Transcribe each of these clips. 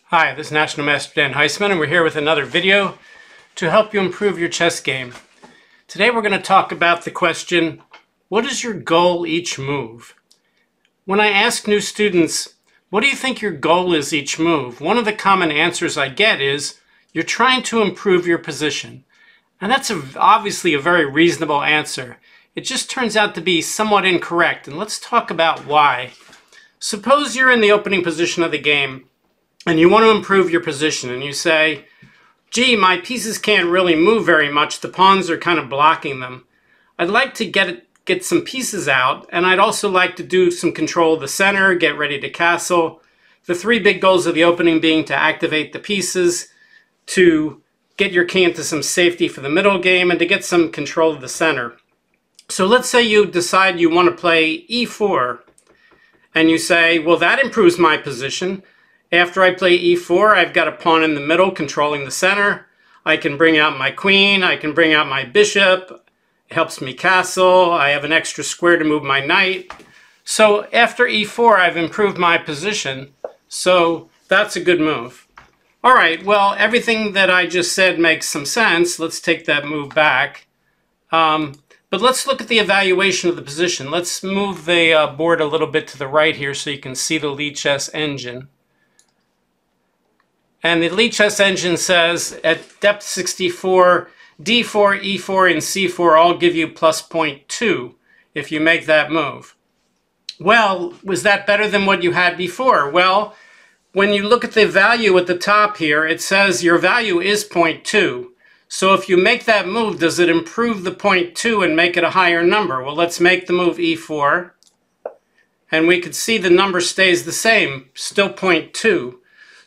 Hi, this is National Master Dan Heisman, and we're here with another video to help you improve your chess game. Today we're going to talk about the question, what is your goal each move? When I ask new students, what do you think your goal is each move? One of the common answers I get is, you're trying to improve your position. And that's obviously a very reasonable answer. It just turns out to be somewhat incorrect, and let's talk about why. Suppose you're in the opening position of the game, and you want to improve your position, and you say, gee, my pieces can't really move very much. The pawns are kind of blocking them. I'd like to get some pieces out, and I'd also like to do some control of the center, get ready to castle. The three big goals of the opening being to activate the pieces, to get your king into some safety for the middle game, and to get some control of the center. So let's say you decide you want to play e4, and you say, well, that improves my position. After I play e4, I've got a pawn in the middle controlling the center. I can bring out my queen, I can bring out my bishop. It helps me castle. I have an extra square to move my knight. So after e4, I've improved my position. So that's a good move. All right, well, everything that I just said makes some sense. Let's take that move back. But let's look at the evaluation of the position. Let's move the board a little bit to the right here so you can see the Lead Chess engine. And the Lead Chess engine says at depth 64, d4, e4, and c4 all give you plus 0.2 if you make that move. Well, was that better than what you had before? Well, when you look at the value at the top here, it says your value is 0.2. So if you make that move, does it improve the 0.2 and make it a higher number? Well, let's make the move e4. And we could see the number stays the same, still 0.2.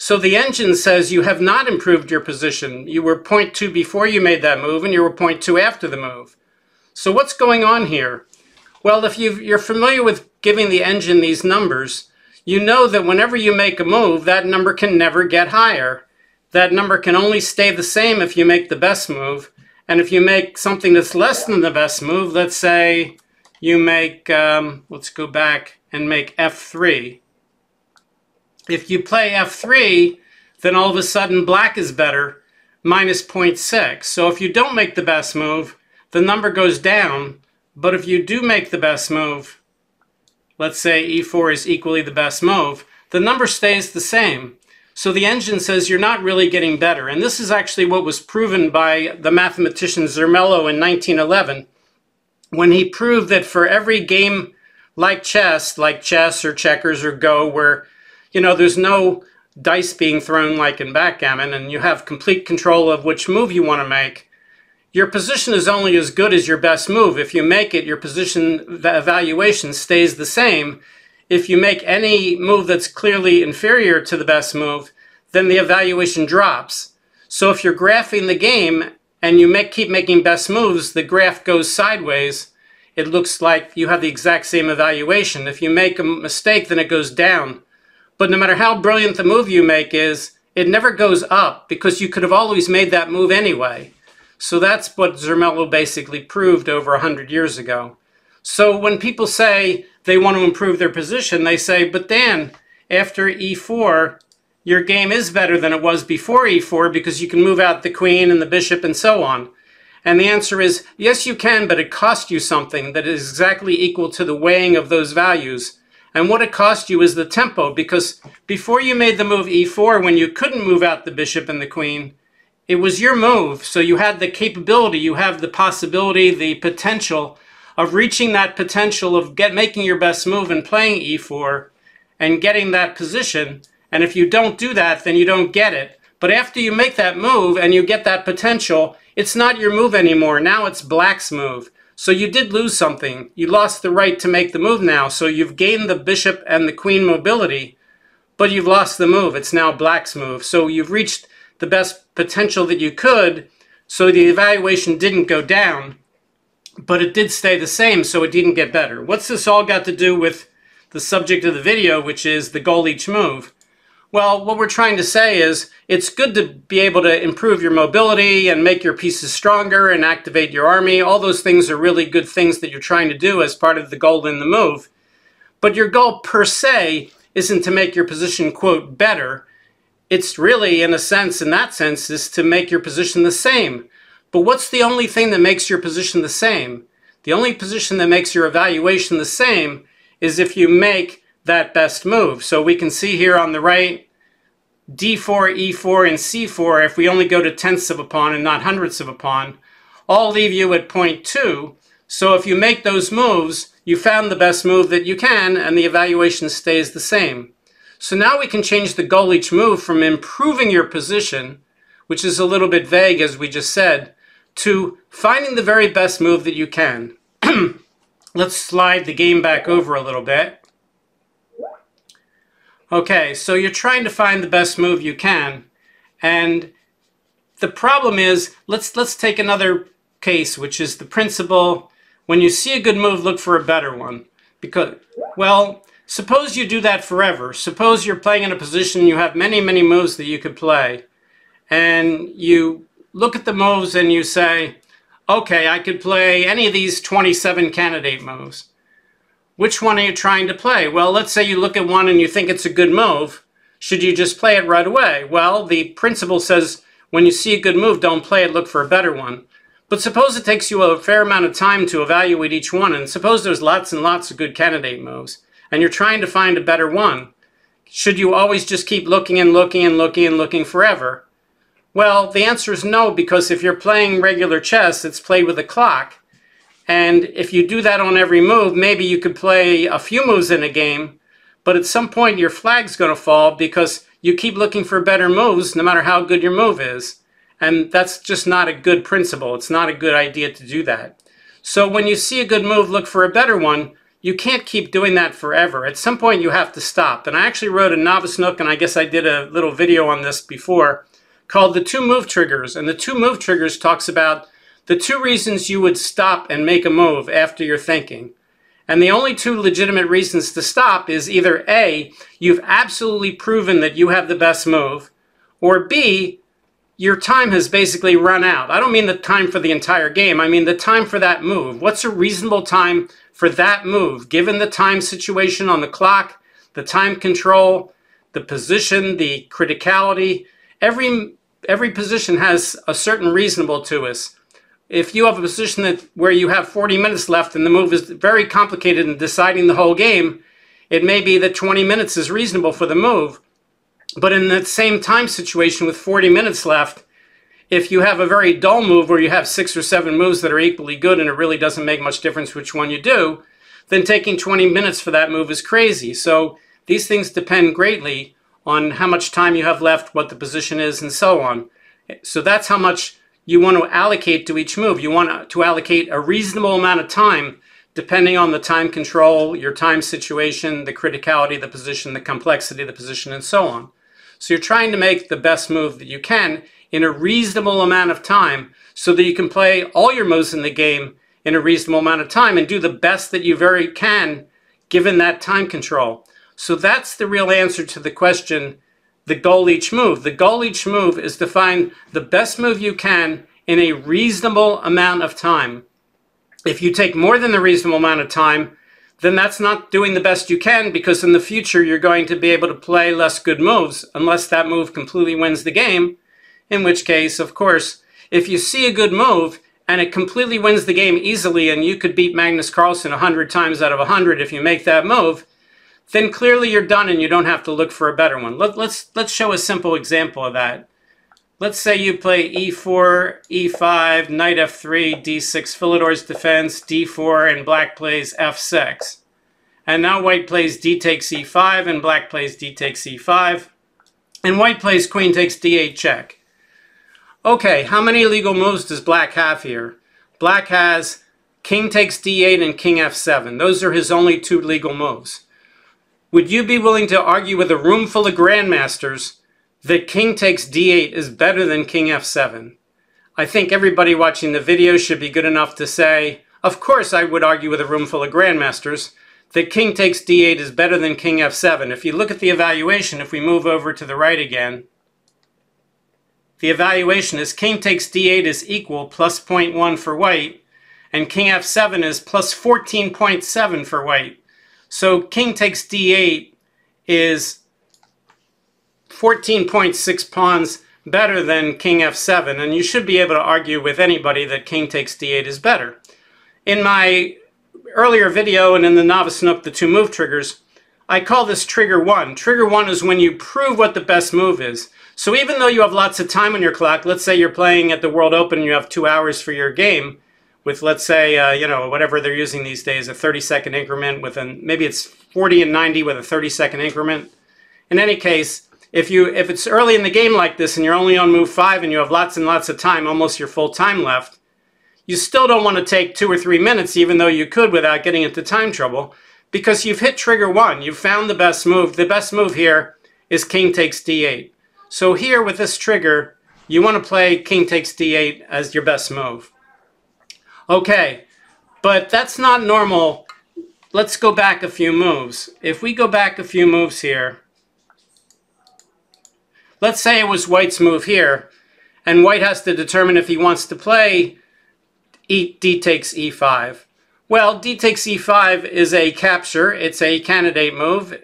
So the engine says you have not improved your position. You were 0.2 before you made that move, and you were 0.2 after the move. So what's going on here? Well, if you're familiar with giving the engine these numbers, you know that whenever you make a move, that number can never get higher. That number can only stay the same if you make the best move. And if you make something that's less than the best move, let's say you make, let's go back and make f3. If you play f3, then all of a sudden black is better, minus 0.6. So if you don't make the best move, the number goes down. But if you do make the best move, let's say e4 is equally the best move, the number stays the same. So the engine says you're not really getting better. And this is actually what was proven by the mathematician Zermelo in 1911, when he proved that for every game like chess or checkers or Go, where there's no dice being thrown like in backgammon, and you have complete control of which move you want to make. Your position is only as good as your best move. If you make it, your position evaluation stays the same. If you make any move that's clearly inferior to the best move, then the evaluation drops. So if you're graphing the game and you keep making best moves, the graph goes sideways. It looks like you have the exact same evaluation. If you make a mistake, then it goes down. But no matter how brilliant the move you make is, it never goes up because you could have always made that move anyway. So that's what Zermelo basically proved over 100 years ago. So when people say they want to improve their position, they say, but Dan, after e4, your game is better than it was before e4 because you can move out the queen and the bishop and so on. And the answer is, yes, you can, but it costs you something that is exactly equal to the weighing of those values. And what it cost you is the tempo, because before you made the move e4, when you couldn't move out the bishop and the queen, it was your move. So you had the capability, you have the possibility, the potential of reaching that potential of making your best move and playing e4 and getting that position. And if you don't do that, then you don't get it. But after you make that move and you get that potential, it's not your move anymore. Now it's black's move. So you did lose something. You lost the right to make the move now. So you've gained the bishop and the queen mobility, but you've lost the move. It's now black's move. So you've reached the best potential that you could. So the evaluation didn't go down, but it did stay the same. So it didn't get better. What's this all got to do with the subject of the video, which is the goal each move? Well, what we're trying to say is it's good to be able to improve your mobility and make your pieces stronger and activate your army. All those things are really good things that you're trying to do as part of the goal in the move. But your goal per se isn't to make your position, quote, better. it's really, in a sense, in that sense, is to make your position the same. But what's the only thing that makes your position the same? The only position that makes your evaluation the same is if you make that best move. So we can see here on the right, d4, e4, and c4, if we only go to tenths of a pawn and not hundredths of a pawn, all leave you at 0.2. So if you make those moves, you found the best move that you can, and the evaluation stays the same. So now we can change the goal each move from improving your position, which is a little bit vague as we just said, to finding the very best move that you can. Let's slide the game back over a little bit. Okay, so you're trying to find the best move you can, and the problem is, let's take another case, which is the principle, when you see a good move, look for a better one. Because, well, suppose you do that forever. Suppose you're playing in a position, you have many, many moves that you could play, and you look at the moves and you say, okay, I could play any of these 27 candidate moves. Which one are you trying to play? Well, let's say you look at one and you think it's a good move. Should you just play it right away? Well, the principle says when you see a good move, don't play it, look for a better one. But suppose it takes you a fair amount of time to evaluate each one, and suppose there's lots and lots of good candidate moves, and you're trying to find a better one. Should you always just keep looking and looking and looking and looking forever? Well, the answer is no, because if you're playing regular chess, it's played with a clock. And if you do that on every move, maybe you could play a few moves in a game, but at some point your flag's going to fall because you keep looking for better moves no matter how good your move is. And that's just not a good principle. It's not a good idea to do that. So when you see a good move, look for a better one. You can't keep doing that forever. At some point you have to stop. And I actually wrote a novice nook, and I guess I did a little video on this before, called The 2 Move Triggers. And the 2 Move Triggers talks about the 2 reasons you would stop and make a move after you're thinking. And the only 2 legitimate reasons to stop is either A, you've absolutely proven that you have the best move, or B, your time has basically run out. I don't mean the time for the entire game, I mean the time for that move. What's a reasonable time for that move, given the time situation on the clock, the time control, the position, the criticality? Every position has a certain reasonable to us. If you have a position where you have 40 minutes left and the move is very complicated in deciding the whole game, it may be that 20 minutes is reasonable for the move. But in that same time situation with 40 minutes left, if you have a very dull move where you have 6 or 7 moves that are equally good and it really doesn't make much difference which one you do, then taking 20 minutes for that move is crazy. So these things depend greatly on how much time you have left, what the position is, and so on. So that's how much you want to allocate to each move. You want to allocate a reasonable amount of time depending on the time control, your time situation, the criticality, the position, the complexity of the position, and so on. So you're trying to make the best move that you can in a reasonable amount of time so that you can play all your moves in the game in a reasonable amount of time and do the best that you very can given that time control. So that's the real answer to the question, the goal each move. The goal each move is to find the best move you can in a reasonable amount of time. If you take more than the reasonable amount of time, then that's not doing the best you can, because in the future you're going to be able to play less good moves unless that move completely wins the game, in which case, of course, if you see a good move and it completely wins the game easily and you could beat Magnus Carlsen 100 times out of 100 if you make that move, then clearly you're done and you don't have to look for a better one. Let's show a simple example of that. Let's say you play e4, e5, knight f3, d6, Philidor's defense, d4, and black plays f6. And now white plays d takes e5, and black plays d takes e5. And white plays queen takes d8 check. Okay, how many illegal moves does black have here? Black has king takes d8 and king f7. Those are his only 2 legal moves. Would you be willing to argue with a room full of grandmasters that king takes d8 is better than king f7? I think everybody watching the video should be good enough to say, of course I would argue with a room full of grandmasters that king takes d8 is better than king f7. If you look at the evaluation, if we move over to the right again, the evaluation is king takes d8 is equal plus 0.1 for white, and king f7 is plus 14.7 for white. So king takes d8 is 14.6 pawns better than king f7, and you should be able to argue with anybody that king takes d8 is better. In my earlier video and in the Novice Nook, the 2 move triggers, I call this trigger 1. Trigger 1 is when you prove what the best move is. So even though you have lots of time on your clock, let's say you're playing at the World Open and you have 2 hours for your game with, let's say, you know, whatever they're using these days, a 30-second increment with maybe it's 40 and 90 with a 30-second increment. In any case, if it's early in the game like this and you're only on move 5 and you have lots and lots of time, almost your full time left, you still don't want to take 2 or 3 minutes, even though you could without getting into time trouble, because you've hit trigger 1. You've found the best move. The best move here is king takes d8. So here with this trigger, you want to play king takes d8 as your best move. Okay, but that's not normal. Let's go back a few moves. If we go back a few moves here, let's say it was white's move here, and white has to determine if he wants to play d takes e5. Well, d takes e5 is a capture. It's a candidate move.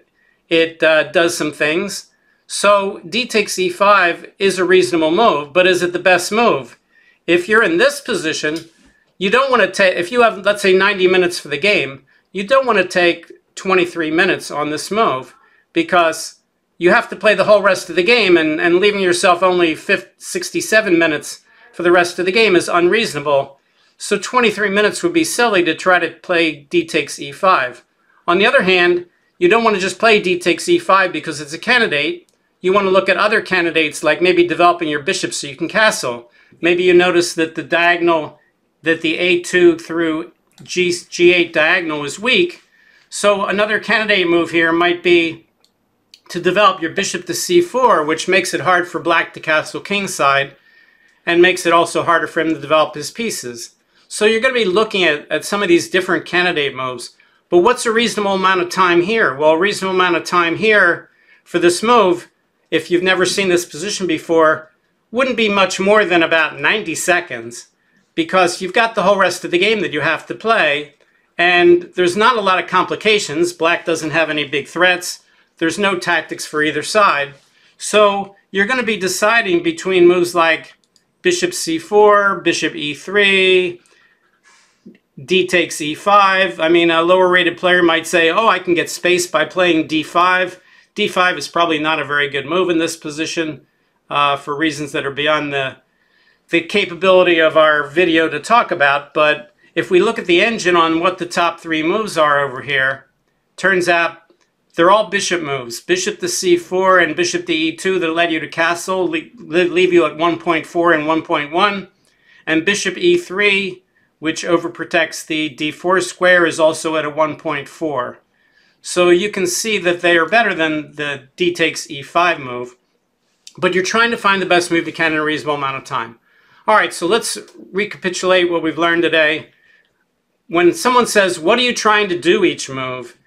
It does some things. So d takes e5 is a reasonable move, but is it the best move? If you're in this position, you don't want to take, if you have, let's say, 90 minutes for the game, you don't want to take 23 minutes on this move, because you have to play the whole rest of the game, and leaving yourself only 67 minutes for the rest of the game is unreasonable. So 23 minutes would be silly to try to play d takes e5. On the other hand, you don't want to just play d takes e5 because it's a candidate. You want to look at other candidates, like maybe developing your bishop so you can castle. Maybe you notice that the diagonal, that the a2 through g8 diagonal is weak. So another candidate move here might be to develop your bishop to c4, which makes it hard for black to castle kingside, and makes it also harder for him to develop his pieces. So you're going to be looking at some of these different candidate moves. But what's a reasonable amount of time here? Well, a reasonable amount of time here for this move, if you've never seen this position before, wouldn't be much more than about 90 seconds, because you've got the whole rest of the game that you have to play, and there's not a lot of complications. Black doesn't have any big threats. There's no tactics for either side. So you're going to be deciding between moves like bishop c4, bishop e3, d takes e5. I mean, a lower rated player might say, oh, I can get space by playing d5. d5 is probably not a very good move in this position for reasons that are beyond the capability of our video to talk about. But if we look at the engine on what the top 3 moves are over here, turns out they're all bishop moves. Bishop to c4 and bishop to e2 that let you to castle, leave you at 1.4 and 1.1. And bishop e3, which overprotects the d4 square, is also at a 1.4. So you can see that they are better than the d takes e5 move. But you're trying to find the best move you can in a reasonable amount of time. All right, so let's recapitulate what we've learned today. When someone says, what are you trying to do each move?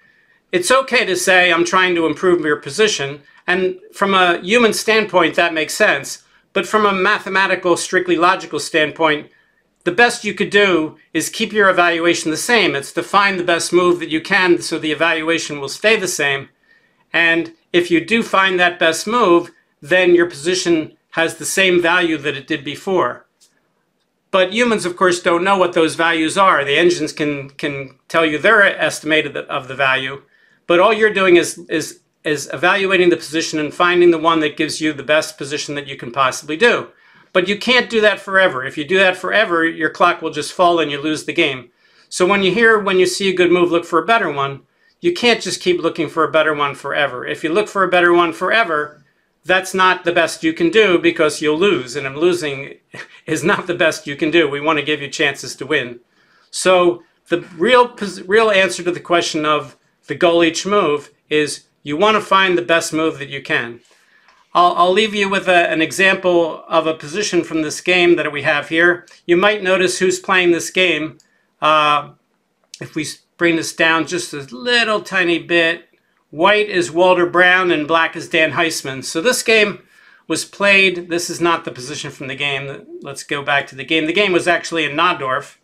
It's okay to say, I'm trying to improve your position. And from a human standpoint, that makes sense. But from a mathematical, strictly logical standpoint, the best you could do is keep your evaluation the same. It's to find the best move that you can so the evaluation will stay the same. And if you do find that best move, then your position has the same value that it did before. But humans, of course, don't know what those values are. The engines can tell you their estimate of the value. But all you're doing is evaluating the position and finding the one that gives you the best position that you can possibly do. But you can't do that forever. If you do that forever, your clock will just fall and you lose the game. So when you see a good move, look for a better one. You can't just keep looking for a better one forever. If you look for a better one forever, that's not the best you can do, because you'll lose. And losing is not the best you can do. We want to give you chances to win. So the real answer to the question of the goal each move is you want to find the best move that you can. I'll leave you with an example of a position from this game that we have here. You might notice who's playing this game. If we bring this down just a little tiny bit, white is Walter Brown and black is Dan Heisman. So this game was played, this is not the position from the game. Let's go back to the game. The game was actually in Nahdorf.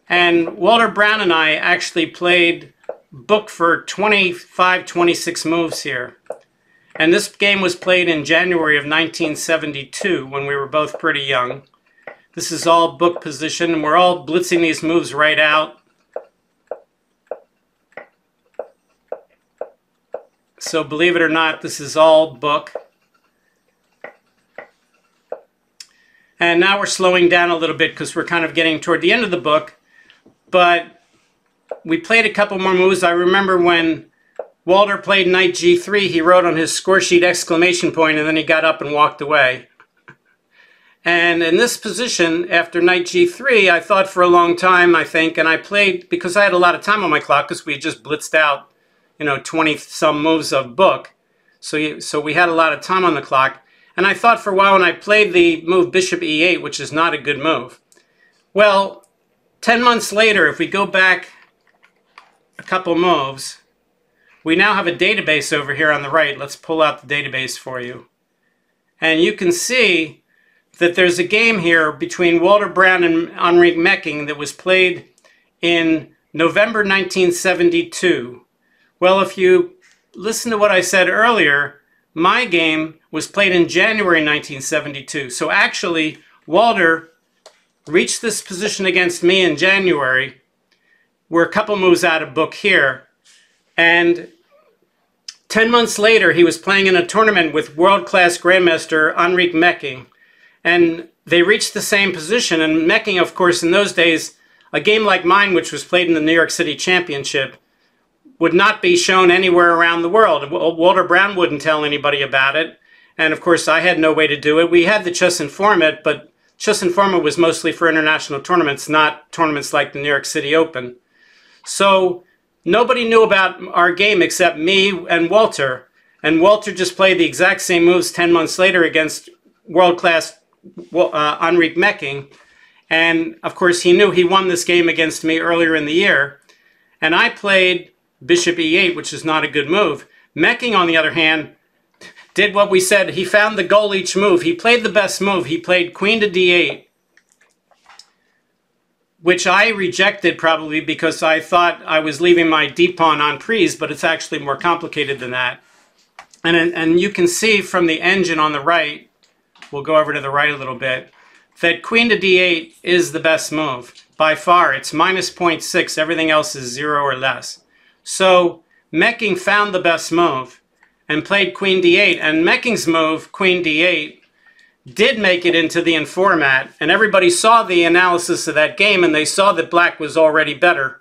And Walter Brown and I actually played book for 25, 26 moves here. And this game was played in January of 1972 when we were both pretty young. This is all book position, and we're all blitzing these moves right out. So believe it or not, this is all book. And now we're slowing down a little bit because we're kind of getting toward the end of the book. But we played a couple more moves. I remember when Walter played knight g3, he wrote on his score sheet exclamation point, and then he got up and walked away. And in this position, after knight g3, I thought for a long time, I think, and I played, because I had a lot of time on my clock, because we had just blitzed out, 20-some moves of book. So we had a lot of time on the clock. And I thought for a while when I played the move bishop e8, which is not a good move. Well, 10 months later, if we go back a couple moves, we now have a database over here on the right. Let's pull out the database for you. And you can see that there's a game here between Walter Brown and Henri Mecking that was played in November 1972. Well, if you listen to what I said earlier, my game was played in January 1972. So actually, Walter reached this position against me in January. We're a couple moves out of book here. And 10 months later, he was playing in a tournament with world-class grandmaster Henri Mecking. And they reached the same position. And Mecking, of course, in those days, a game like mine, which was played in the New York City Championship, would not be shown anywhere around the world. Walter Brown wouldn't tell anybody about it. And of course, I had no way to do it. We had the Chess Informant, but Chess Informant was mostly for international tournaments, not tournaments like the New York City Open. So nobody knew about our game except me and Walter. And Walter just played the exact same moves 10 months later against world-class Henri Mecking. And of course, he knew he won this game against me earlier in the year. And I played bishop e8, which is not a good move. Mecking, on the other hand, did what we said. He found the goal each move. He played the best move. He played queen to d8, which I rejected probably because I thought I was leaving my d pawn on prise, but it's actually more complicated than that. And you can see from the engine on the right, we'll go over to the right a little bit, that queen to d8 is the best move. By far, it's minus 0.6. Everything else is 0 or less. So Mecking found the best move and played queen d8. And Mecking's move, queen d8, did make it into the Informat. And everybody saw the analysis of that game, and they saw that black was already better.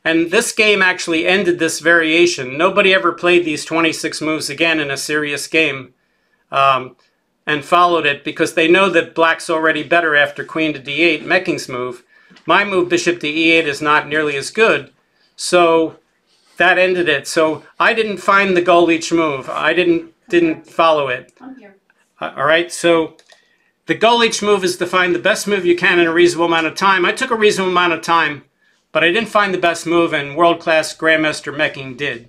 And this game actually ended this variation. Nobody ever played these 26 moves again in a serious game and followed it because they know that black's already better after queen to d8, Mecking's move. My move, bishop to e8, is not nearly as good. So that ended it. So I didn't find the goal each move. I didn't follow it. I'm here. All right, so the goal each move is to find the best move you can in a reasonable amount of time. I took a reasonable amount of time, but I didn't find the best move, and world-class Grandmaster Mecking did.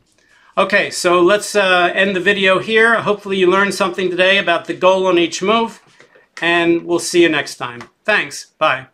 Okay, so let's end the video here. Hopefully you learned something today about the goal on each move, and we'll see you next time. Thanks. Bye.